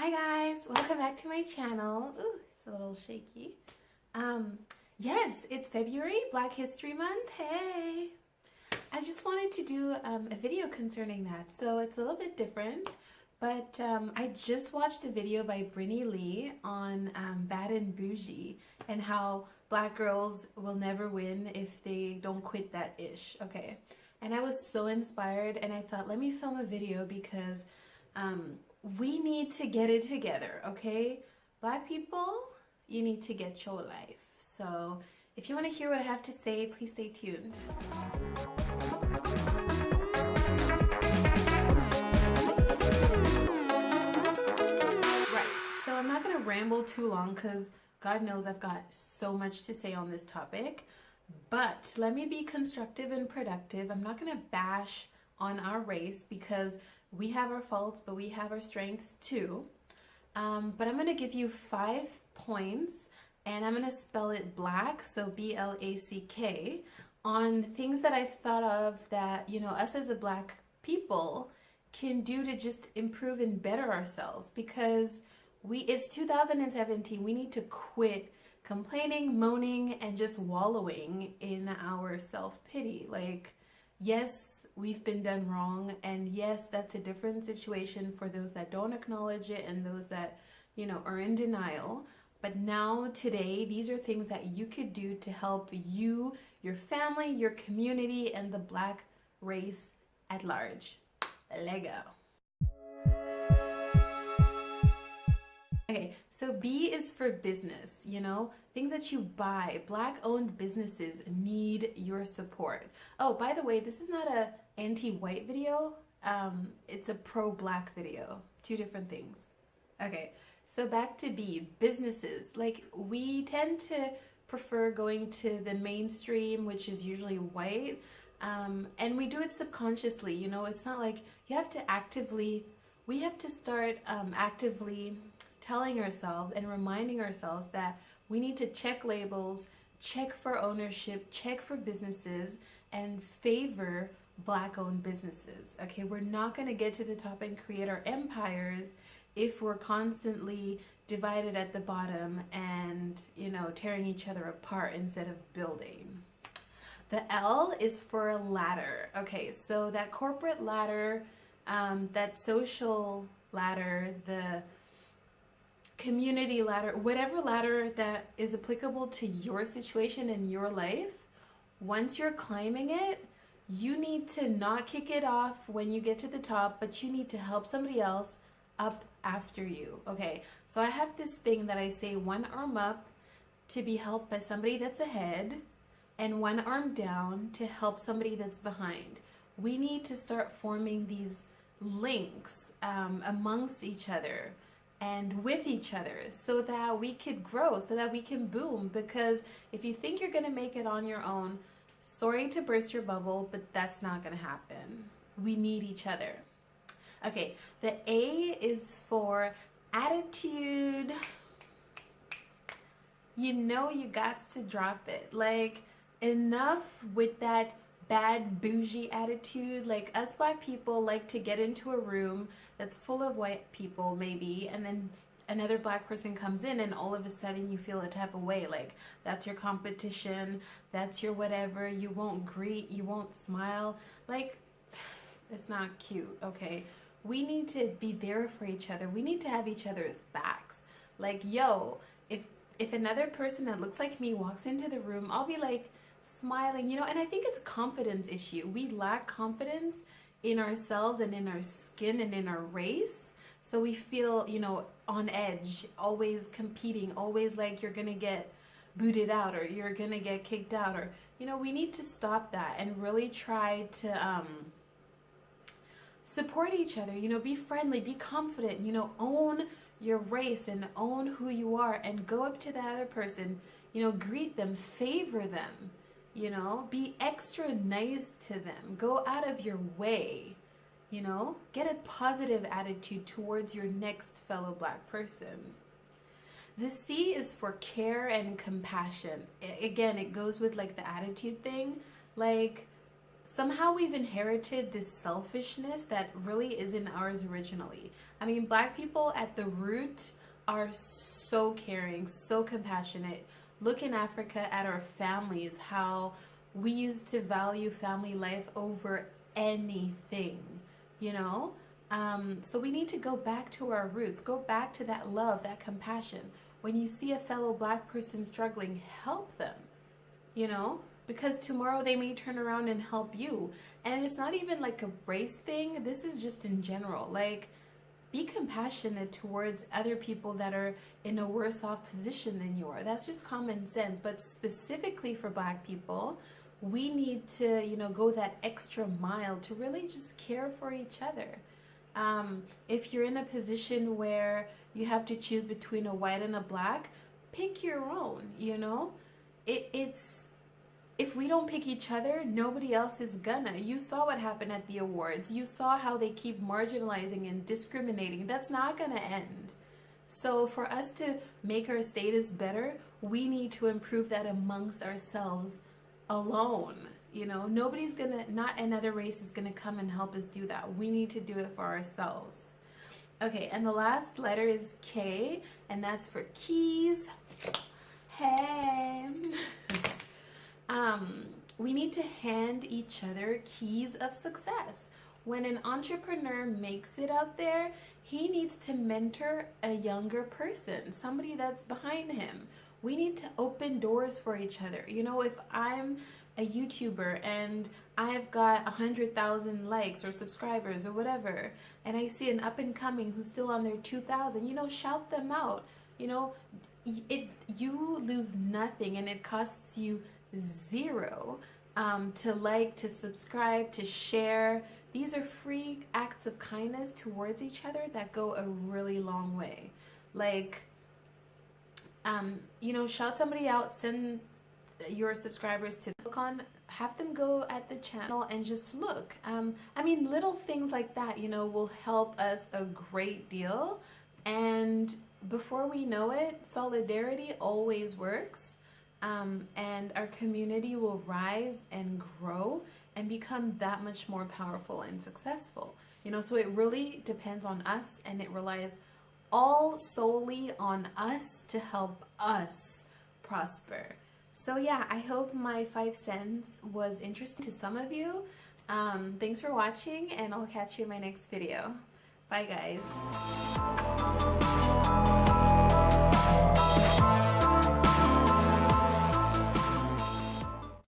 Hi guys, welcome back to my channel. Ooh, it's a little shaky. Yes, it's February, Black History Month. Hey! I just wanted to do a video concerning that. So it's a little bit different, but I just watched a video by Breeny Lee on Bad and Bougie and how black girls will never win if they don't quit that ish, okay? And I was so inspired and I thought, let me film a video because we need to get it together, okay? Black people, you need to get your life. So if you want to hear what I have to say, please stay tuned. Right, so I'm not going to ramble too long because God knows I've got so much to say on this topic. But let me be constructive and productive. I'm not going to bash on our race because we have our faults, but we have our strengths too. But I'm going to give you 5 points, and I'm going to spell it black, so B.L.A.C.K, on things that I've thought of that, you know, us as a black people can do to just improve and better ourselves, because it's 2017. We need to quit complaining, moaning, and just wallowing in our self-pity. Like, yes, we've been done wrong, and yes, that's a different situation for those that don't acknowledge it and those that, you know, are in denial. But now, today, these are things that you could do to help you, your family, your community, and the black race at large. Lego. Okay, so B is for business, you know, things that you buy. Black-owned businesses need your support. Oh, by the way, this is not a anti-white video. It's a pro-black video. 2 different things. Okay, so back to B, businesses. Like, we tend to prefer going to the mainstream, which is usually white, and we do it subconsciously. You know, it's not like you have to actively, we have to start actively telling ourselves and reminding ourselves that we need to check labels, check for ownership, check for businesses, and favor black-owned businesses. Okay, we're not going to get to the top and create our empires if we're constantly divided at the bottom and, you know, tearing each other apart instead of building. The L is for ladder. Okay, so that corporate ladder, that social ladder, the community ladder, whatever ladder that is applicable to your situation in your life, once you're climbing it, you need to not kick it off when you get to the top, but you need to help somebody else up after you. Okay, so I have this thing that I say, 1 arm up to be helped by somebody that's ahead, and 1 arm down to help somebody that's behind. We need to start forming these links amongst each other and with each other so that we could grow, so that we can boom. Because if you think you're going to make it on your own, sorry to burst your bubble, but that's not going to happen. We need each other. Okay, the A is for attitude. You know, you got to drop it. Like, enough with that bad bougie attitude. Like, us black people like to get into a room that's full of white people maybe, and then another black person comes in and all of a sudden you feel a type of way. Like, that's your competition, that's your whatever. You won't greet, you won't smile. Like, it's not cute. Okay, we need to be there for each other. We need to have each other's backs. Like, yo, if another person that looks like me walks into the room, I'll be like smiling, you know. And I think it's a confidence issue. We lack confidence in ourselves and in our skin and in our race, so we feel, you know, on edge, always competing, always like you're gonna get booted out or you're gonna get kicked out, or, you know, we need to stop that and really try to support each other. You know, be friendly, be confident, you know, own your race and own who you are, and go up to the other person, you know, greet them, favor them. You know, be extra nice to them. Go out of your way, you know. Get a positive attitude towards your next fellow black person. The C is for care and compassion. Again, it goes with like the attitude thing. Like, somehow we've inherited this selfishness that really isn't ours originally. I mean, Black people at the root are so caring, so compassionate. Look in Africa at our families, how we used to value family life over anything, you know? So we need to go back to our roots, go back to that love, that compassion. When you see a fellow Black person struggling, help them, you know? Because tomorrow they may turn around and help you. And it's not even like a race thing. This is just in general. Like, be compassionate towards other people that are in a worse off position than you are. That's just common sense. But specifically for Black people, we need to, you know, go that extra mile to really just care for each other. If you're in a position where you have to choose between a white and a Black, pick your own, you know? It's if we don't pick each other, nobody else is gonna. You saw what happened at the awards. You saw how they keep marginalizing and discriminating. That's not gonna end. So for us to make our status better, we need to improve that amongst ourselves alone. You know, nobody's gonna, not another race is gonna come and help us do that. We need to do it for ourselves. Okay, and the last letter is K, and that's for keys. Hey. We need to hand each other keys of success. When an entrepreneur makes it out there, he needs to mentor a younger person, somebody that's behind him. We need to open doors for each other. You know, if I'm a YouTuber and I've got 100,000 likes or subscribers or whatever, and I see an up and coming who's still on their 2,000, you know, shout them out. You know, you lose nothing, and it costs you zero to like, to subscribe, to share. These are free acts of kindness towards each other that go a really long way. Like, you know, shout somebody out, send your subscribers to look on, have them go at the channel and just look. I mean, little things like that, you know, will help us a great deal. And before we know it, solidarity always works. And our community will rise and grow and become that much more powerful and successful. You know, so it really depends on us, and it relies all solely on us to help us prosper. So yeah, I hope my 5 cents was interesting to some of you. Thanks for watching, and I'll catch you in my next video. Bye guys.